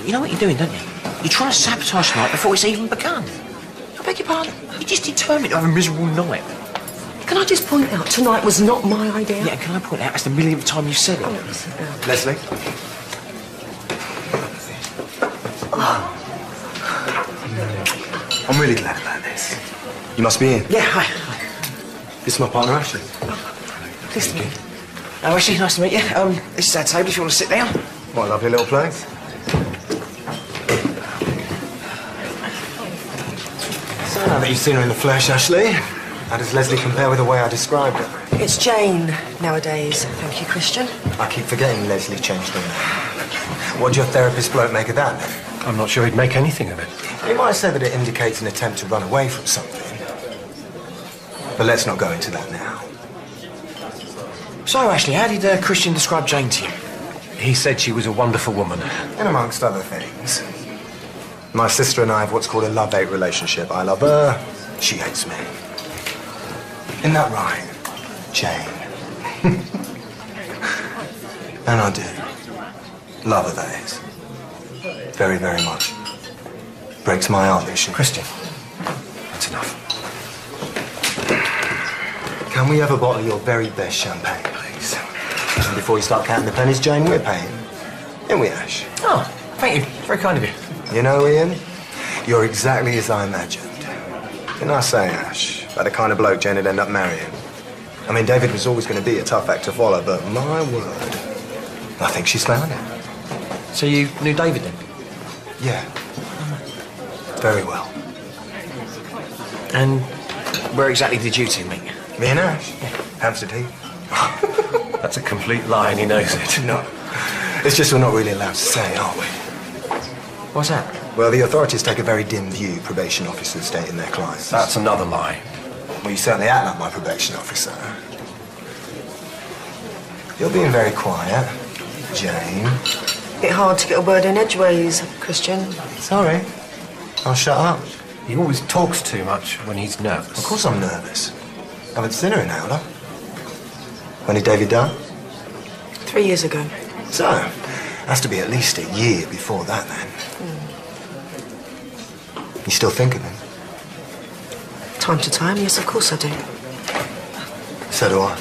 You know what you're doing, don't you? You're trying to sabotage tonight before it's even begun. I beg your pardon? You're just determined to have a miserable night. Can I just point out, tonight was not my idea? Yeah, can I point out, that's the millionth time you've said it. Leslie? Oh. I'm really glad about this. You must be in. Yeah, hi. This is my partner, Ashley. Nice to meet you. Oh, Ashley, nice to meet you. This is our table if you want to sit down. What a lovely little place. So now that you've seen her in the flesh, Ashley, how does Leslie compare with the way I described her? It's Jane nowadays. Thank you, Christian. I keep forgetting Leslie changed her name. What'd your therapist bloke make of that? I'm not sure he'd make anything of it. He might say that it indicates an attempt to run away from something. But let's not go into that now. So, Ashley, how did Christian describe Jane to you? He said she was a wonderful woman. And amongst other things. My sister and I have what's called a love-hate relationship. I love her, she hates me. Isn't that right, Jane? And I do. Love her, that is. Very, very much. Breaks my heart that she... Christian, that's enough. Can we have a bottle of your very best champagne, please? And before you start counting the pennies, Jane, we're paying. Ain't we, Ash? Oh, thank you. Very kind of you. You know, Ian, you're exactly as I imagined. Didn't I say, Ash, about the kind of bloke Jane would end up marrying? I mean, David was always going to be a tough act to follow, but my word, I think she's found it. So you knew David then? Yeah. Very well. And where exactly did you two meet? Me and Ash? Yeah. Hampstead Heath. That's a complete lie and he knows it. No. It's just we're not really allowed to say, are we? What's that? Well, the authorities take a very dim view, probation officers stating their clients. That's another lie. Well, you certainly act like my probation officer. You're being very quiet, Jane. Bit hard to get a word in edgeways, Christian. Sorry. I'll shut up. He always talks too much when he's nervous. Of course I'm nervous. I haven't seen her in Howler. When did David die? 3 years ago. So, has to be at least a year before that, then. You still think of him? Time to time, yes, of course I do. So do I.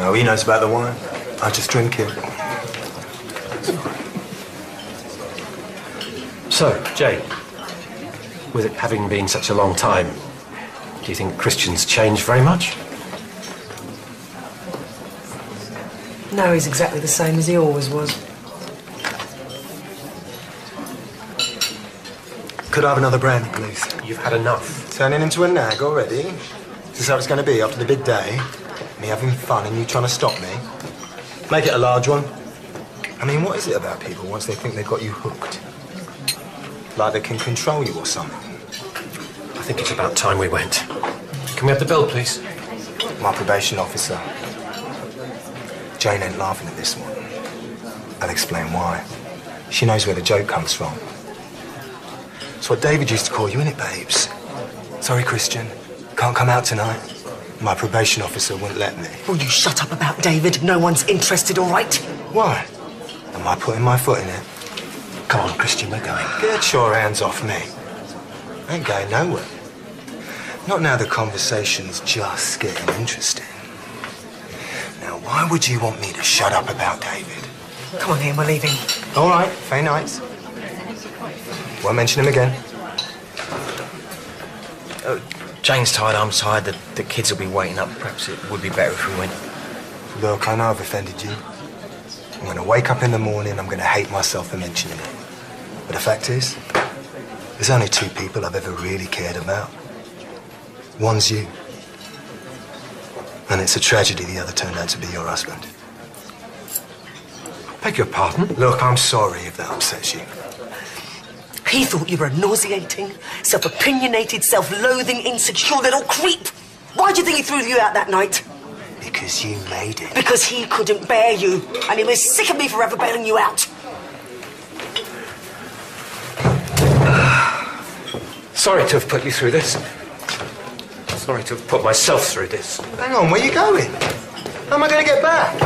No, he knows about the wine. I just drink it. So, Jane, with it having been such a long time, do you think Christian's changed very much? No, he's exactly the same as he always was. Could I have another brandy, please? You've had enough. Turning into a nag already? Is this how it's going to be after the big day? Me having fun and you trying to stop me? Make it a large one. I mean, what is it about people once they think they've got you hooked? Like they can control you or something? I think it's about time we went. Can we have the bill, please? My probation officer. Jane ain't laughing at this one. I'll explain why. She knows where the joke comes from. It's what David used to call you, innit, babes? Sorry, Christian. Can't come out tonight. My probation officer wouldn't let me. Will you shut up about David? No one's interested, all right? Why? Am I putting my foot in it? Come on, Christian, we're going. Get your hands off me. I ain't going nowhere. Not now the conversation's just getting interesting. Now, why would you want me to shut up about David? Come on, Ian, we're leaving. All right, fair nights. Won't mention him again. Jane's tired, I'm tired, the kids will be waiting up. Perhaps it would be better if we went. Look, I know I've offended you. I'm going to wake up in the morning, I'm going to hate myself for mentioning it. But the fact is, there's only 2 people I've ever really cared about. One's you. And it's a tragedy the other turned out to be your husband. Beg your pardon? Look, I'm sorry if that upsets you. He thought you were a nauseating, self-opinionated, self-loathing, insecure little creep. Why do you think he threw you out that night? Because you made it. Because he couldn't bear you, and he was sick of me forever bailing you out. Sorry to have put you through this. Sorry to have put myself through this. Hang on, where are you going? How am I going to get back?